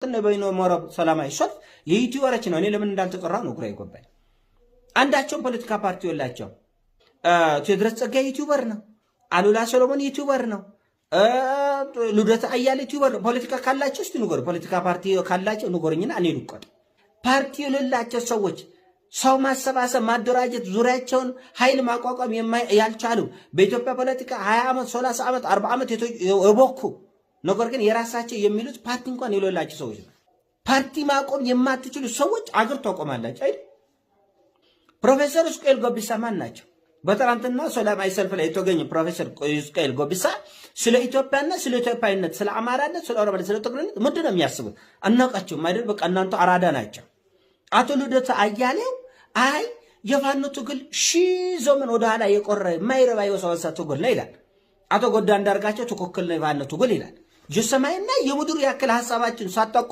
በይኖ መረብ ሰላማዊ ሰልፍ የዩቲዩበሮች ነው። እኔ ለምን እንዳልተጠራው ነው ግራ ይገባኝ። አንዳቸው ፖለቲካ ፓርቲ ወላቸው ቴዎድሮስ ጸጋዬ ዩቲዩበር ነው፣ አሉላ ሰሎሞን ዩቲዩበር ነው፣ ልደታ አያሌው ዩቲዩበር ነው። ፖለቲካ ካላቸው እስቲ ንገሩ። ፖለቲካ ፓርቲ ካላቸው ንገሩኝና እኔ ልቆጥ። ፓርቲ የሌላቸው ሰዎች ሰው ማሰባሰብ ማደራጀት ዙሪያቸውን ኃይል ማቋቋም ያልቻሉ በኢትዮጵያ ፖለቲካ 20 ዓመት 30 ዓመት 40 ዓመት የቦኩ ነገር ግን የራሳቸው የሚሉት ፓርቲ እንኳን የሌላቸው ሰዎች ነው። ፓርቲ ማቆም የማትችሉ ሰዎች አገር ታቆማላችሁ አይደል? ፕሮፌሰር እስቄል ጎቢሳ ማን ናቸው? በትናንትና ሰላማዊ ሰልፍ ላይ የተገኙ ፕሮፌሰር እስቄል ጎቢሳ ስለ ኢትዮጵያና ስለ ኢትዮጵያዊነት፣ ስለ አማራነት፣ ስለ ኦሮሞነት፣ ስለ ትግሬነት ምንድን ነው የሚያስቡት? አናውቃቸውም አይደል? በቃ እናንተ አራዳ ናቸው። አቶ ልደታ አያሌው አይ የፋኖ ትግል ዘመን ወደ ኋላ የቆረ የማይረባ የወሰወሰ ትግል ነው ይላል። አቶ ጎዳ አንዳርጋቸው ትክክል ነው የፋኖ ትግል ይላል። የሰማይና የምድር ያክል ሐሳባችን ሳታቋ